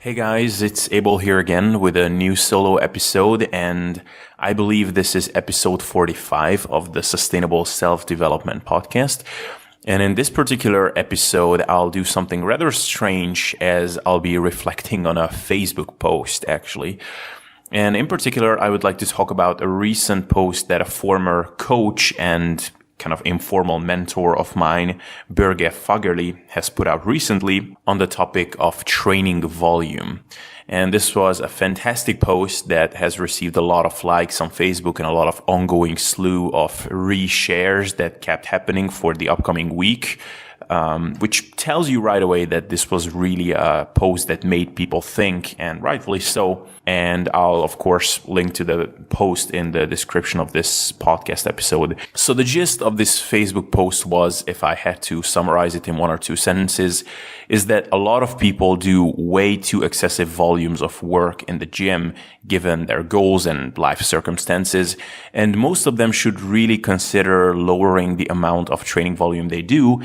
Hey guys, it's Abel here again with a new solo episode, and I believe this is episode 45 of the Sustainable Self-Development Podcast. And in this particular episode, I'll do something rather strange as I'll be reflecting on a Facebook post, actually. And in particular, I would like to talk about a recent post that a former coach and kind of informal mentor of mine, Borge Fagerli, has put out recently on the topic of training volume. And this was a fantastic post that has received a lot of likes on Facebook and a lot of ongoing slew of reshares that kept happening for the upcoming week, which tells you right away that this was really a post that made people think, and rightfully so. And I'll, of course, link to the post in the description of this podcast episode. So the gist of this Facebook post was, if I had to summarize it in one or two sentences, is that a lot of people do way too excessive volumes of work in the gym, given their goals and life circumstances. And most of them should really consider lowering the amount of training volume they do,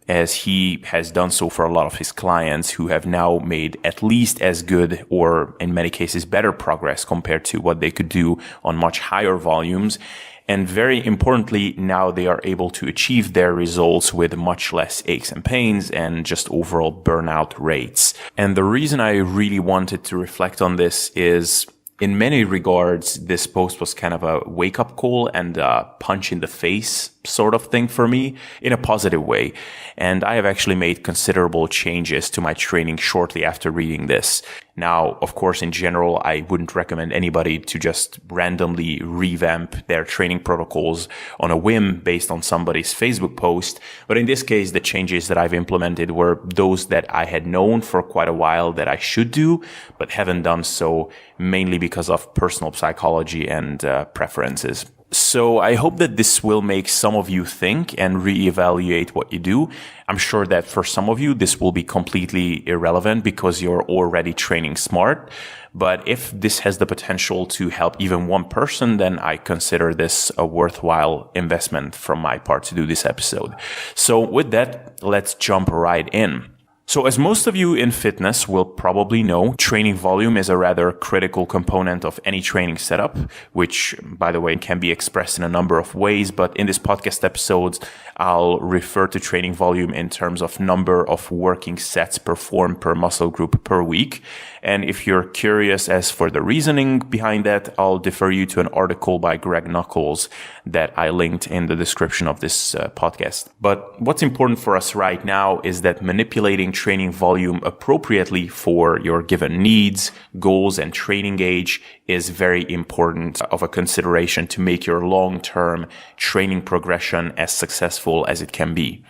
as he has done so for a lot of his clients who have now made at least as good, or in many cases better, progress compared to what they could do on much higher volumes. And very importantly, now they are able to achieve their results with much less aches and pains and just overall burnout rates. And the reason I really wanted to reflect on this is, in many regards, this post was kind of a wake-up call and a punch in the face sort of thing for me in a positive way. And I have actually made considerable changes to my training shortly after reading this. Now, of course, in general, I wouldn't recommend anybody to just randomly revamp their training protocols on a whim based on somebody's Facebook post. But in this case, the changes that I've implemented were those that I had known for quite a while that I should do, but haven't done so, mainly because of personal psychology and preferences. So I hope that this will make some of you think and reevaluate what you do. I'm sure that for some of you, this will be completely irrelevant because you're already training smart. But if this has the potential to help even one person, then I consider this a worthwhile investment from my part to do this episode. So with that, let's jump right in. So as most of you in fitness will probably know, training volume is a rather critical component of any training setup, which, by the way, can be expressed in a number of ways. But in this podcast episodes, I'll refer to training volume in terms of number of working sets performed per muscle group per week. And if you're curious as for the reasoning behind that, I'll defer you to an article by Greg Nuckols that I linked in the description of this podcast. But what's important for us right now is that manipulating training volume appropriately for your given needs, goals, and training age is very important of a consideration to make your long-term training progression as successful as it can be.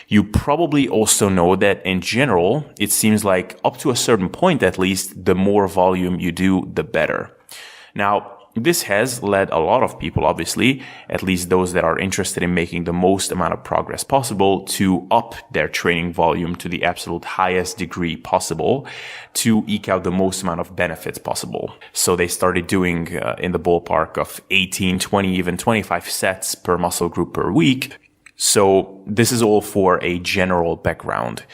You probably also know that in general, it seems like up to a certain point at least, the more volume you do, the better. Now, this has led a lot of people, obviously, at least those that are interested in making the most amount of progress possible, to up their training volume to the absolute highest degree possible to eke out the most amount of benefits possible. So they started doing in the ballpark of 18, 20, even 25 sets per muscle group per week. So this is all for a general background.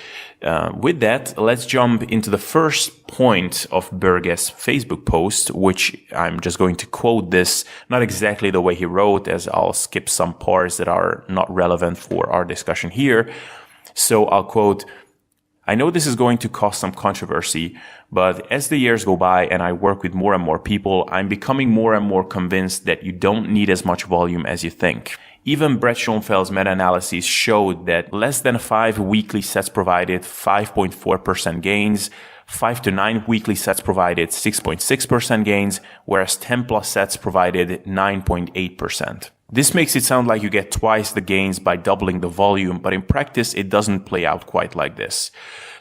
With that, let's jump into the first point of Borge's Facebook post, which I'm just going to quote this, not exactly the way he wrote, as I'll skip some parts that are not relevant for our discussion here. So I'll quote, "I know this is going to cause some controversy, but as the years go by and I work with more and more people, I'm becoming more and more convinced that you don't need as much volume as you think. Even Brett Schoenfeld's meta-analysis showed that less than 5 weekly sets provided 5.4% gains, 5 to 9 weekly sets provided 6.6% gains, whereas 10 plus sets provided 9.8%. This makes it sound like you get twice the gains by doubling the volume, but in practice it doesn't play out quite like this.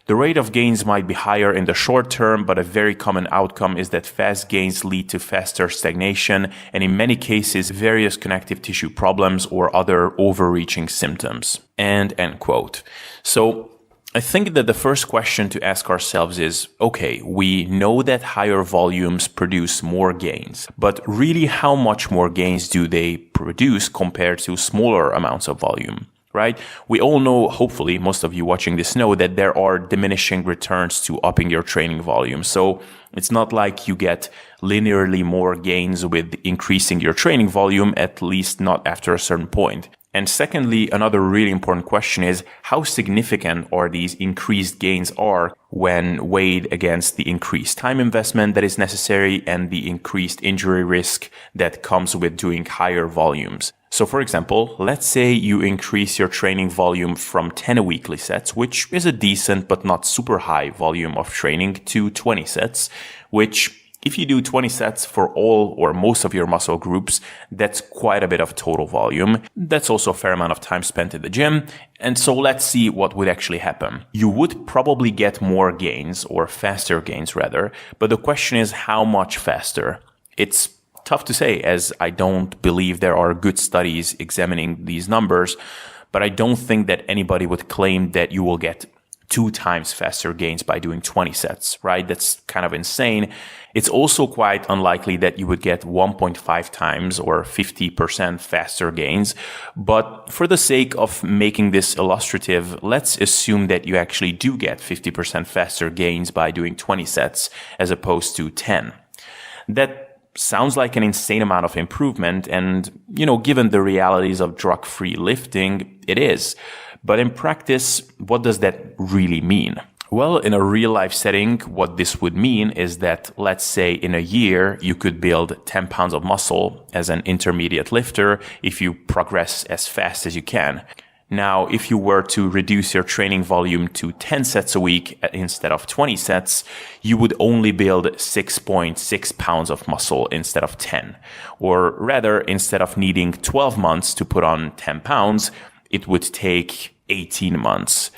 The rate of gains might be higher in the short term, but a very common outcome is that fast gains lead to faster stagnation and in many cases various connective tissue problems or other overreaching symptoms." End quote. So I think that the first question to ask ourselves is, okay, we know that higher volumes produce more gains, but really how much more gains do they produce compared to smaller amounts of volume? right? We all know, hopefully, most of you watching this know that there are diminishing returns to upping your training volume. So it's not like you get linearly more gains with increasing your training volume, at least not after a certain point. And secondly, another really important question is how significant are these increased gains are when weighed against the increased time investment that is necessary and the increased injury risk that comes with doing higher volumes. So for example, let's say you increase your training volume from 10 weekly sets, which is a decent but not super high volume of training, to 20 sets, which if you do 20 sets for all or most of your muscle groups, that's quite a bit of total volume. That's also a fair amount of time spent in the gym. And so let's see what would actually happen. You would probably get more gains, or faster gains rather, but the question is how much faster? It's tough to say, as I don't believe there are good studies examining these numbers, but I don't think that anybody would claim that you will get 2 times faster gains by doing 20 sets, right? That's kind of insane. It's also quite unlikely that you would get 1.5 times or 50% faster gains. But for the sake of making this illustrative, let's assume that you actually do get 50% faster gains by doing 20 sets as opposed to 10. That sounds like an insane amount of improvement. And, given the realities of drug-free lifting, it is. But in practice, what does that really mean? Well, in a real life setting, what this would mean is that, let's say in a year, you could build 10 pounds of muscle as an intermediate lifter if you progress as fast as you can. Now, if you were to reduce your training volume to 10 sets a week instead of 20 sets, you would only build 6.6 pounds of muscle instead of 10. Or rather, instead of needing 12 months to put on 10 pounds, it would take 18 months.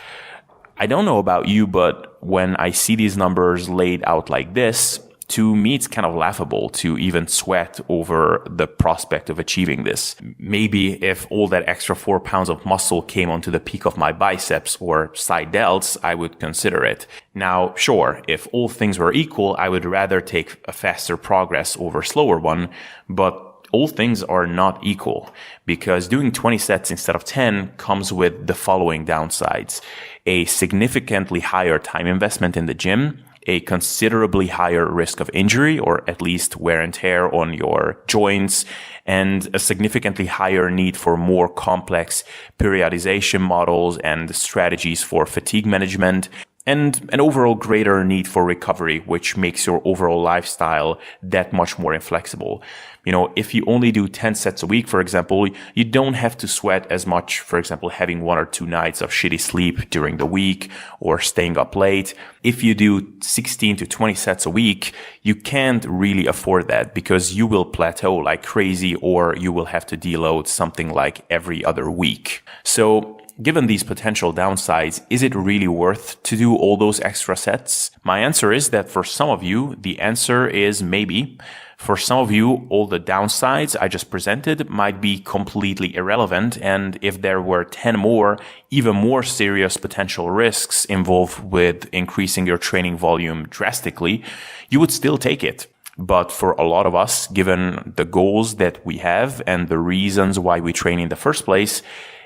I don't know about you, but when I see these numbers laid out like this, to me, it's kind of laughable to even sweat over the prospect of achieving this. Maybe if all that extra 4 pounds of muscle came onto the peak of my biceps or side delts, I would consider it. Now, sure, if all things were equal, I would rather take a faster progress over slower one, but all things are not equal, because doing 20 sets instead of 10 comes with the following downsides: a significantly higher time investment in the gym, a considerably higher risk of injury, or at least wear and tear on your joints, and a significantly higher need for more complex periodization models and strategies for fatigue management, and an overall greater need for recovery, which makes your overall lifestyle that much more inflexible. If you only do 10 sets a week, for example, you don't have to sweat as much, for example, having 1 or 2 nights of shitty sleep during the week or staying up late. If you do 16 to 20 sets a week, you can't really afford that because you will plateau like crazy, or you will have to deload something like every other week. So, given these potential downsides, is it really worth to do all those extra sets? My answer is that for some of you, the answer is maybe. For some of you, all the downsides I just presented might be completely irrelevant, and if there were 10 more, even more serious potential risks involved with increasing your training volume drastically, you would still take it. But for a lot of us, given the goals that we have and the reasons why we train in the first place,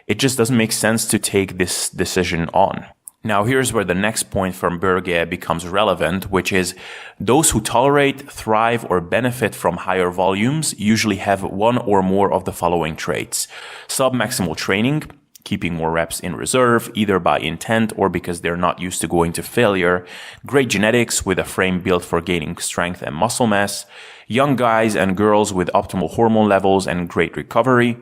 it just doesn't make sense to take this decision on. Now, here's where the next point from Borge becomes relevant, which is those who tolerate, thrive, or benefit from higher volumes usually have one or more of the following traits: submaximal training, keeping more reps in reserve, either by intent or because they're not used to going to failure, great genetics with a frame built for gaining strength and muscle mass, young guys and girls with optimal hormone levels and great recovery,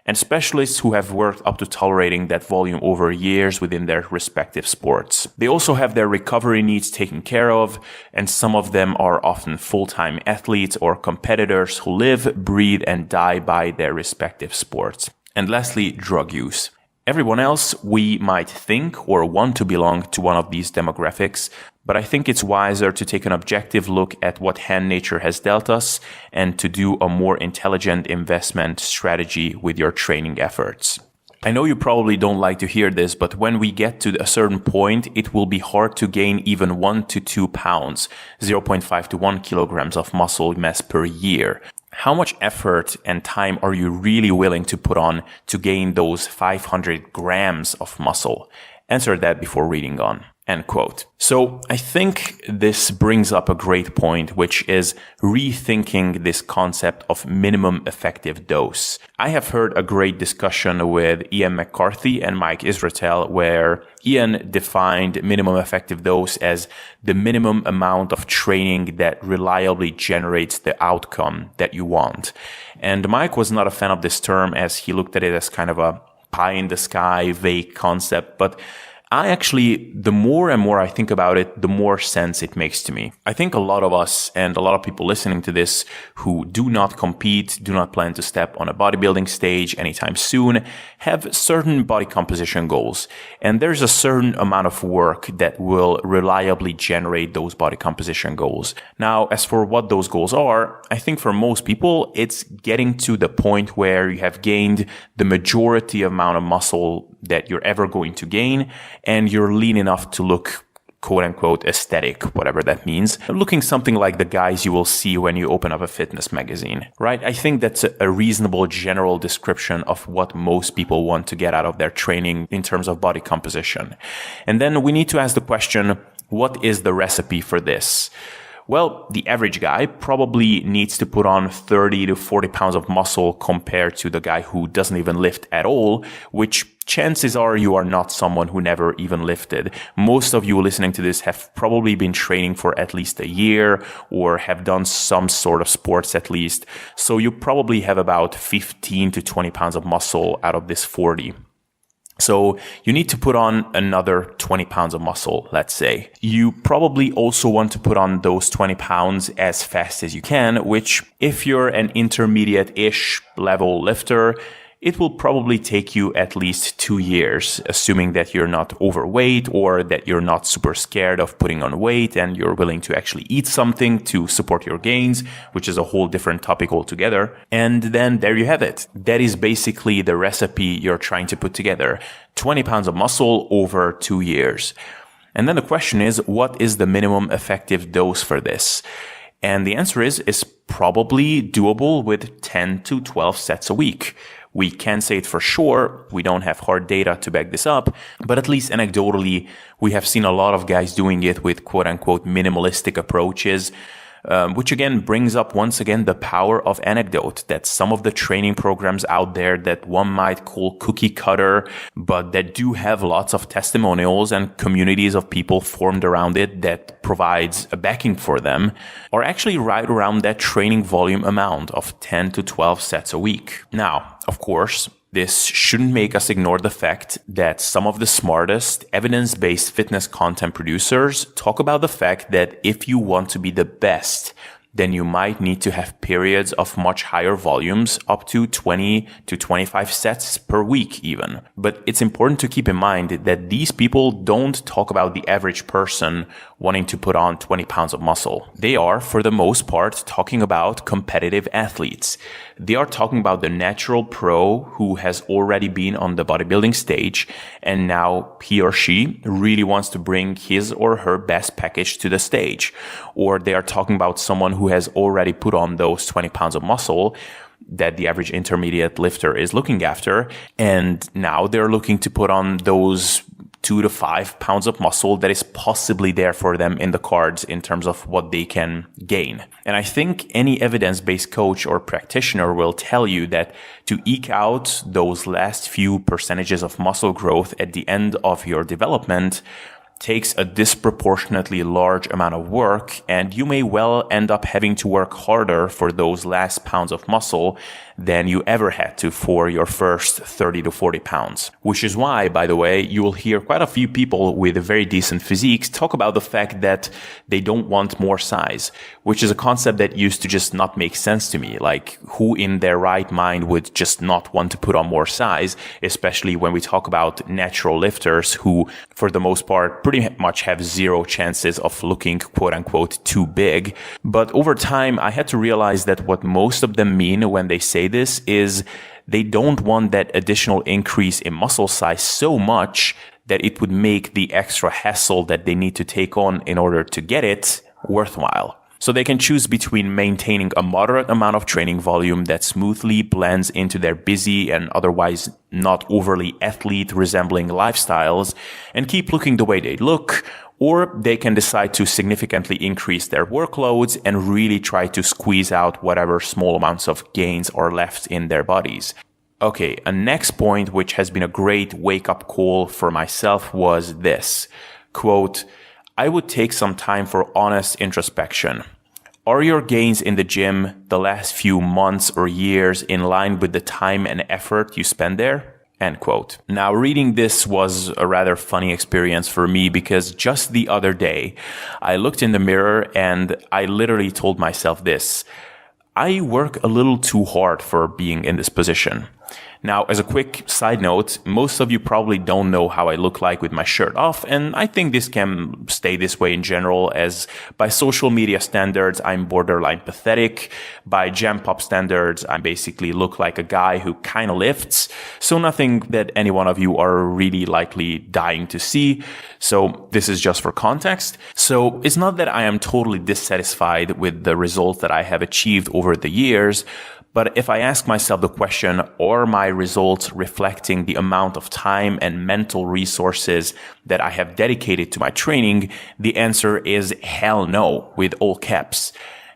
and specialists who have worked up to tolerating that volume over years within their respective sports. They also have their recovery needs taken care of, and some of them are often full-time athletes or competitors who live, breathe, and die by their respective sports. And lastly, drug use. Everyone else, we might think or want to belong to one of these demographics, but I think it's wiser to take an objective look at what hand nature has dealt us and to do a more intelligent investment strategy with your training efforts. I know you probably don't like to hear this, but when we get to a certain point, it will be hard to gain even 1 to 2 pounds, 0.5 to 1 kilograms of muscle mass per year. how much effort and time are you really willing to put on to gain those 500 grams of muscle? Answer that before reading on. End quote. So I think this brings up a great point, which is rethinking this concept of minimum effective dose. I have heard a great discussion with Ian McCarthy and Mike Israetel, where Ian defined minimum effective dose as the minimum amount of training that reliably generates the outcome that you want. And Mike was not a fan of this term, as he looked at it as kind of a pie in the sky, vague concept, but the more and more I think about it, the more sense it makes to me. I think a lot of us and a lot of people listening to this who do not compete, do not plan to step on a bodybuilding stage anytime soon, have certain body composition goals. And there's a certain amount of work that will reliably generate those body composition goals. Now, as for what those goals are, I think for most people, it's getting to the point where you have gained the majority amount of muscle that you're ever going to gain, and you're lean enough to look quote unquote aesthetic, whatever that means, looking something like the guys you will see when you open up a fitness magazine, right? I think that's a reasonable general description of what most people want to get out of their training in terms of body composition. And then we need to ask the question, what is the recipe for this? Well, the average guy probably needs to put on 30 to 40 pounds of muscle compared to the guy who doesn't even lift at all, which chances are you are not someone who never even lifted. Most of you listening to this have probably been training for at least a year or have done some sort of sports at least. So you probably have about 15 to 20 pounds of muscle out of this 40. So you need to put on another 20 pounds of muscle, let's say. You probably also want to put on those 20 pounds as fast as you can, which if you're an intermediate-ish level lifter, it will probably take you at least 2 years, assuming that you're not overweight or that you're not super scared of putting on weight and you're willing to actually eat something to support your gains, which is a whole different topic altogether. And then there you have it. That is basically the recipe you're trying to put together. 20 pounds of muscle over 2 years. And then the question is, what is the minimum effective dose for this? And the answer is probably doable with 10 to 12 sets a week. We can't say it for sure. We don't have hard data to back this up, but at least anecdotally, we have seen a lot of guys doing it with quote unquote minimalistic approaches, which again brings up once again the power of anecdote, that some of the training programs out there that one might call cookie cutter, but that do have lots of testimonials and communities of people formed around it that provides a backing for them, are actually right around that training volume amount of 10 to 12 sets a week. Now, of course, this shouldn't make us ignore the fact that some of the smartest evidence-based fitness content producers talk about the fact that if you want to be the best, then you might need to have periods of much higher volumes, up to 20 to 25 sets per week even. But it's important to keep in mind that these people don't talk about the average person wanting to put on 20 pounds of muscle. They are, for the most part, talking about competitive athletes. They are talking about the natural pro who has already been on the bodybuilding stage and now he or she really wants to bring his or her best package to the stage. Or they are talking about someone who has already put on those 20 pounds of muscle that the average intermediate lifter is looking after, and now they're looking to put on those 2 to 5 pounds of muscle that is possibly there for them in the cards in terms of what they can gain. And I think any evidence-based coach or practitioner will tell you that to eke out those last few percentages of muscle growth at the end of your development takes a disproportionately large amount of work, and you may well end up having to work harder for those last pounds of muscle than you ever had to for your first 30 to 40 pounds. Which is why, by the way, you will hear quite a few people with very decent physiques talk about the fact that they don't want more size, which is a concept that used to just not make sense to me. Like, who in their right mind would just not want to put on more size, especially when we talk about natural lifters who, for the most part, pretty much have zero chances of looking quote unquote too big. But over time, I had to realize that what most of them mean when they say this is they don't want that additional increase in muscle size so much that it would make the extra hassle that they need to take on in order to get it worthwhile. So they can choose between maintaining a moderate amount of training volume that smoothly blends into their busy and otherwise not overly athlete-resembling lifestyles and keep looking the way they look, or they can decide to significantly increase their workloads and really try to squeeze out whatever small amounts of gains are left in their bodies. Okay, a next point which has been a great wake-up call for myself was this. Quote, I would take some time for honest introspection. Are your gains in the gym the last few months or years in line with the time and effort you spend there? End quote. Now, reading this was a rather funny experience for me because just the other day, I looked in the mirror and I literally told myself this. I work a little too hard for being in this position. Now, as a quick side note, most of you probably don't know how I look like with my shirt off, and I think this can stay this way in general, as by social media standards, I'm borderline pathetic. By Jam Pop standards, I basically look like a guy who kind of lifts, so nothing that any one of you are really likely dying to see. So this is just for context. So it's not that I am totally dissatisfied with the results that I have achieved over the years, but if I ask myself the question, are my results reflecting the amount of time and mental resources that I have dedicated to my training? The answer is hell no, with all caps.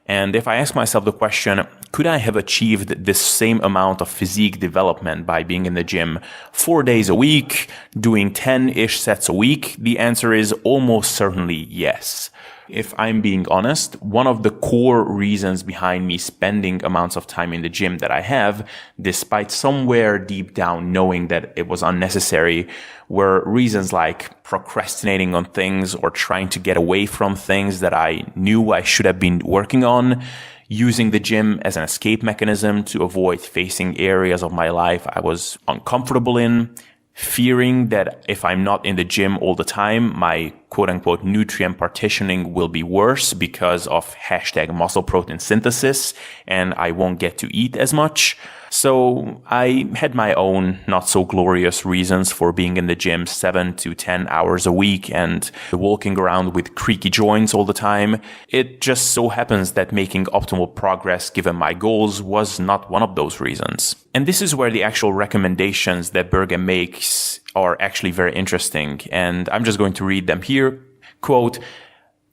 And if I ask myself the question, could I have achieved this same amount of physique development by being in the gym 4 days a week, doing 10-ish sets a week? The answer is almost certainly yes. If I'm being honest, one of the core reasons behind me spending amounts of time in the gym that I have, despite somewhere deep down knowing that it was unnecessary, were reasons like procrastinating on things or trying to get away from things that I knew I should have been working on, using the gym as an escape mechanism to avoid facing areas of my life I was uncomfortable in, fearing that if I'm not in the gym all the time, my quote-unquote nutrient partitioning will be worse because of #muscle protein synthesis and I won't get to eat as much. So I had my own not so glorious reasons for being in the gym 7 to 10 hours a week and walking around with creaky joints all the time. It just so happens that making optimal progress given my goals was not one of those reasons. And this is where the actual recommendations that Borge makes are actually very interesting. And I'm just going to read them here. Quote,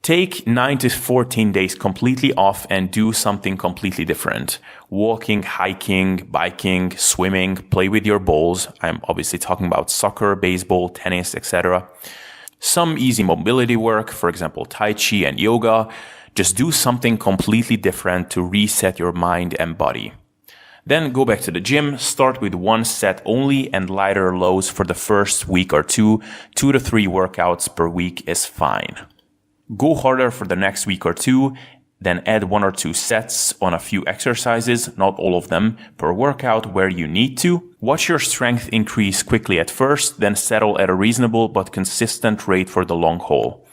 take 9 to 14 days completely off and do something completely different. Walking, hiking, biking, swimming, play with your balls. I'm obviously talking about soccer, baseball, tennis, etc. Some easy mobility work, for example, Tai Chi and yoga. Just do something completely different to reset your mind and body. Then go back to the gym, start with one set only and lighter loads for the first week or two. 2 to 3 workouts per week is fine. Go harder for the next week or two, then add 1 or 2 sets on a few exercises, not all of them, per workout where you need to. Watch your strength increase quickly at first, then settle at a reasonable but consistent rate for the long haul.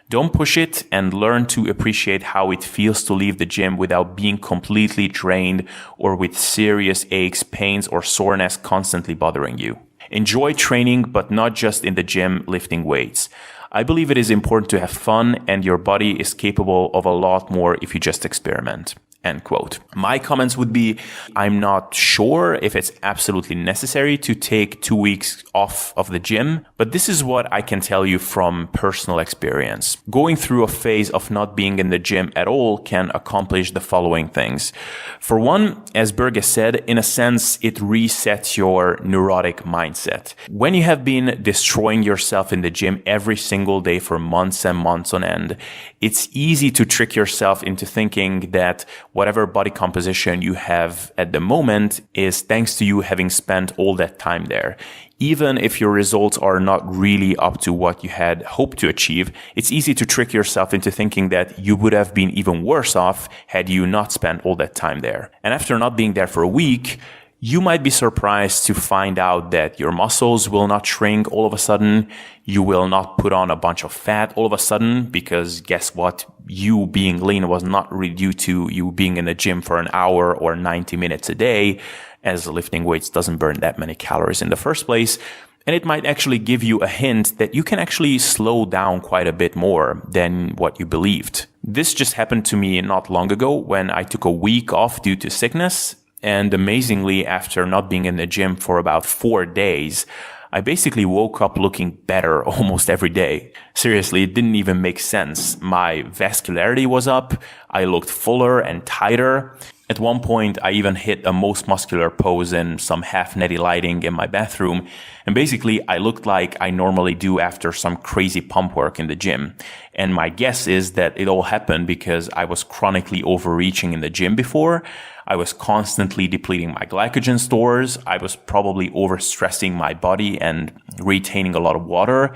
Don't push it and learn to appreciate how it feels to leave the gym without being completely drained or with serious aches, pains, or soreness constantly bothering you. Enjoy training, but not just in the gym lifting weights. I believe it is important to have fun, and your body is capable of a lot more if you just experiment. End quote. My comments would be, I'm not sure if it's absolutely necessary to take 2 weeks off of the gym, but this is what I can tell you from personal experience. Going through a phase of not being in the gym at all can accomplish the following things. For one, as Borge said, in a sense, it resets your neurotic mindset. When you have been destroying yourself in the gym every single day for months and months on end, it's easy to trick yourself into thinking that whatever body composition you have at the moment is thanks to you having spent all that time there. Even if your results are not really up to what you had hoped to achieve, it's easy to trick yourself into thinking that you would have been even worse off had you not spent all that time there. And after not being there for a week, you might be surprised to find out that your muscles will not shrink all of a sudden. You will not put on a bunch of fat all of a sudden, because guess what? You being lean was not really due to you being in the gym for an hour or 90 minutes a day, as lifting weights doesn't burn that many calories in the first place. And it might actually give you a hint that you can actually slow down quite a bit more than what you believed. This just happened to me not long ago when I took a week off due to sickness. And amazingly, after not being in the gym for about 4 days, I basically woke up looking better almost every day. Seriously, it didn't even make sense. My vascularity was up. I looked fuller and tighter. At one point, I even hit a most muscular pose in some half-natty lighting in my bathroom. And basically, I looked like I normally do after some crazy pump work in the gym. And my guess is that it all happened because I was chronically overreaching in the gym before. I was constantly depleting my glycogen stores. I was probably overstressing my body and retaining a lot of water.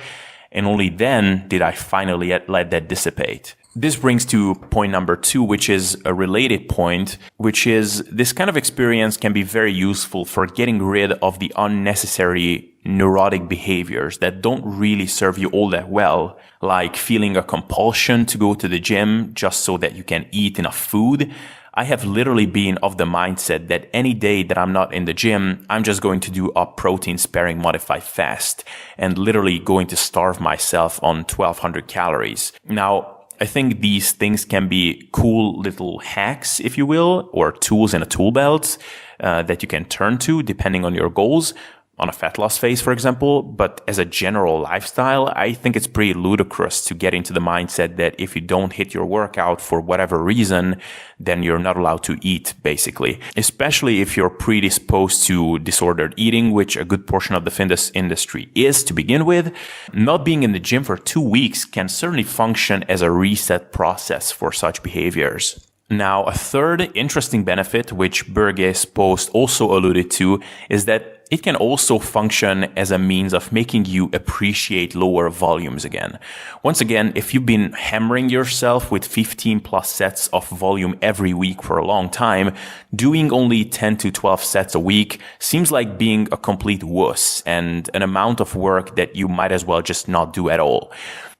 And only then did I finally let that dissipate. This brings to point number 2, which is a related point, which is this kind of experience can be very useful for getting rid of the unnecessary neurotic behaviors that don't really serve you all that well, like feeling a compulsion to go to the gym just so that you can eat enough food. I have literally been of the mindset that any day that I'm not in the gym, I'm just going to do a protein sparing modified fast and literally going to starve myself on 1200 calories. Now, I think these things can be cool little hacks, if you will, or tools in a tool belt that you can turn to depending on your goals. On a fat loss phase, for example. But as a general lifestyle, I think it's pretty ludicrous to get into the mindset that if you don't hit your workout for whatever reason, then you're not allowed to eat, basically. Especially if you're predisposed to disordered eating, which a good portion of the fitness industry is to begin with. Not being in the gym for 2 weeks can certainly function as a reset process for such behaviors. Now, a third interesting benefit, which Borge's post also alluded to, is that it can also function as a means of making you appreciate lower volumes again. Once again, if you've been hammering yourself with 15 plus sets of volume every week for a long time, doing only 10 to 12 sets a week seems like being a complete wuss and an amount of work that you might as well just not do at all.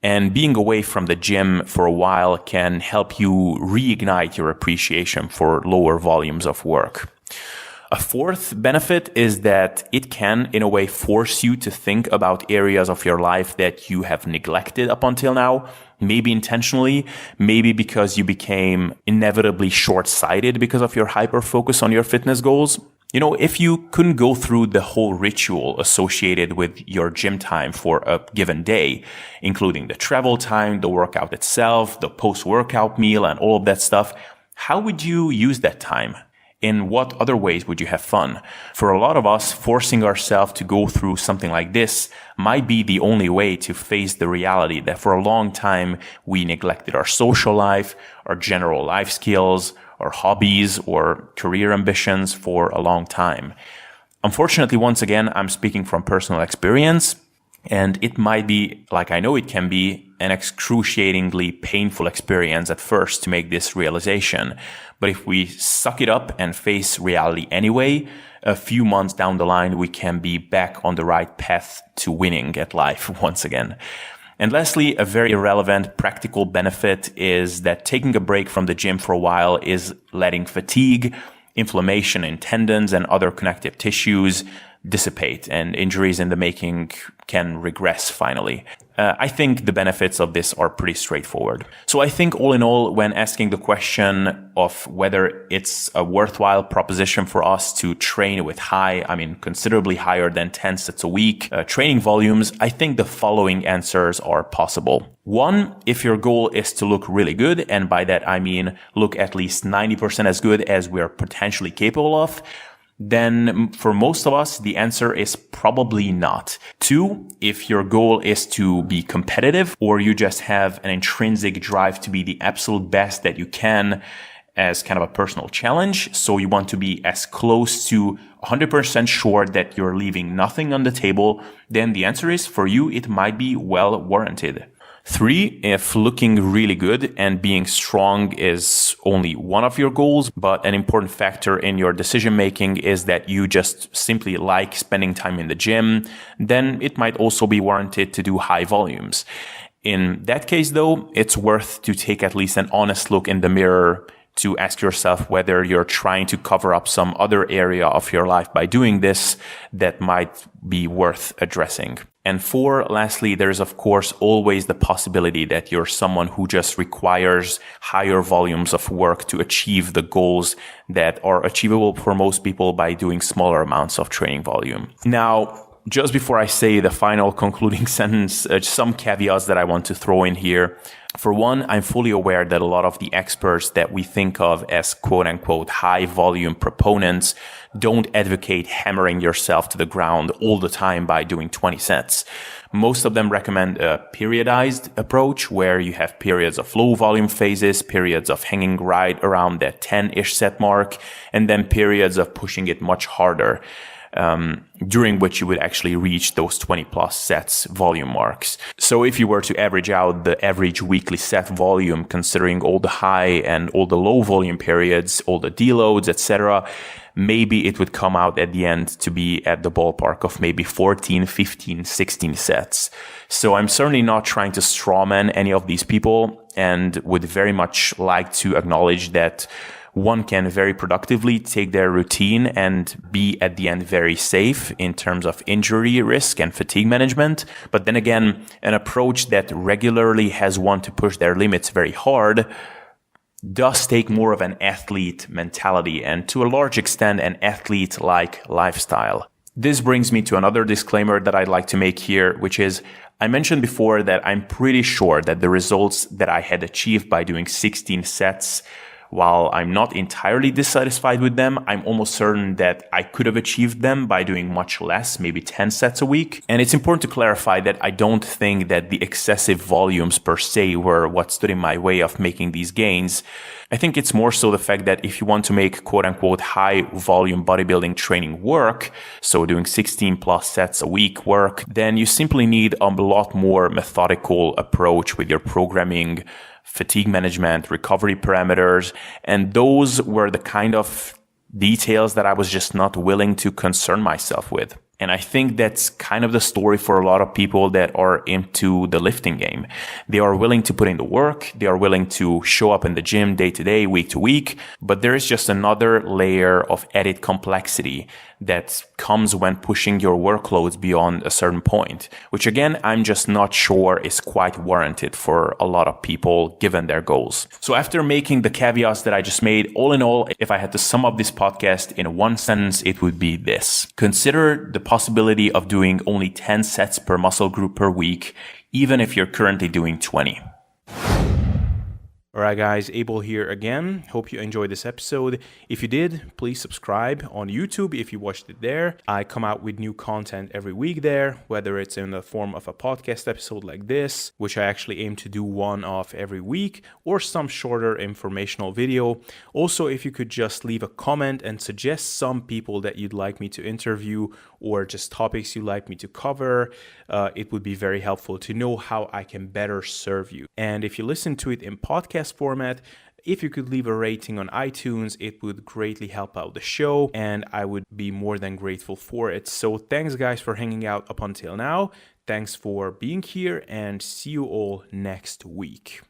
And being away from the gym for a while can help you reignite your appreciation for lower volumes of work. A fourth benefit is that it can, in a way, force you to think about areas of your life that you have neglected up until now, maybe intentionally, maybe because you became inevitably short-sighted because of your hyper-focus on your fitness goals. You know, if you couldn't go through the whole ritual associated with your gym time for a given day, including the travel time, the workout itself, the post-workout meal, and all of that stuff, how would you use that time? In what other ways would you have fun? For a lot of us, forcing ourselves to go through something like this might be the only way to face the reality that for a long time we neglected our social life, our general life skills, our hobbies, or career ambitions for a long time. Unfortunately, once again, I'm speaking from personal experience, and it might be, like I know it can be, an excruciatingly painful experience at first to make this realization. But if we suck it up and face reality anyway, a few months down the line, we can be back on the right path to winning at life once again. And lastly, a very irrelevant practical benefit is that taking a break from the gym for a while is letting fatigue, inflammation in tendons and other connective tissues dissipate, and injuries in the making can regress finally. I think the benefits of this are pretty straightforward. So I think all in all, when asking the question of whether it's a worthwhile proposition for us to train with considerably higher than 10 sets a week training volumes, I think the following answers are possible. 1, if your goal is to look really good, and by that I mean look at least 90% as good as we're potentially capable of, then for most of us, the answer is probably not. 2, if your goal is to be competitive, or you just have an intrinsic drive to be the absolute best that you can as kind of a personal challenge, so you want to be as close to 100% sure that you're leaving nothing on the table, then the answer is for you, it might be well warranted. 3, if looking really good and being strong is only one of your goals, but an important factor in your decision making is that you just simply like spending time in the gym, then it might also be warranted to do high volumes. In that case, though, it's worth to take at least an honest look in the mirror to ask yourself whether you're trying to cover up some other area of your life by doing this that might be worth addressing. And 4, lastly, there's of course always the possibility that you're someone who just requires higher volumes of work to achieve the goals that are achievable for most people by doing smaller amounts of training volume. Now, just before I say the final concluding sentence, some caveats that I want to throw in here. For one, I'm fully aware that a lot of the experts that we think of as quote unquote high volume proponents don't advocate hammering yourself to the ground all the time by doing 20 sets. Most of them recommend a periodized approach where you have periods of low volume phases, periods of hanging right around that 10-ish set mark, and then periods of pushing it much harder. During which you would actually reach those 20 plus sets volume marks. So if you were to average out the average weekly set volume, considering all the high and all the low volume periods, all the deloads, etc., maybe it would come out at the end to be at the ballpark of maybe 14, 15, 16 sets. So I'm certainly not trying to strawman any of these people, and would very much like to acknowledge that one can very productively take their routine and be at the end very safe in terms of injury risk and fatigue management. But then again, an approach that regularly has one to push their limits very hard does take more of an athlete mentality and to a large extent an athlete-like lifestyle. This brings me to another disclaimer that I'd like to make here, which is I mentioned before that I'm pretty sure that the results that I had achieved by doing 16 sets, while I'm not entirely dissatisfied with them, I'm almost certain that I could have achieved them by doing much less, maybe 10 sets a week. And it's important to clarify that I don't think that the excessive volumes per se were what stood in my way of making these gains. I think it's more so the fact that if you want to make quote unquote high volume bodybuilding training work, so doing 16 plus sets a week work, then you simply need a lot more methodical approach with your programming, fatigue management, recovery parameters, and those were the kind of details that I was just not willing to concern myself with. And I think that's kind of the story for a lot of people that are into the lifting game. They are willing to put in the work. They are willing to show up in the gym day to day, week to week. But there is just another layer of added complexity that comes when pushing your workloads beyond a certain point, which again, I'm just not sure is quite warranted for a lot of people given their goals. So after making the caveats that I just made, all in all, if I had to sum up this podcast in one sentence, it would be this. Consider the possibility of doing only 10 sets per muscle group per week, even if you're currently doing 20. Alright guys, Abel here again. Hope you enjoyed this episode. If you did, please subscribe on YouTube if you watched it there. I come out with new content every week there, whether it's in the form of a podcast episode like this, which I actually aim to do one of every week, or some shorter informational video. Also, if you could just leave a comment and suggest some people that you'd like me to interview or just topics you'd like me to cover, it would be very helpful to know how I can better serve you. And if you listen to it in podcast format, if you could leave a rating on iTunes, it would greatly help out the show and I would be more than grateful for it. So thanks guys for hanging out up until now. Thanks for being here and see you all next week.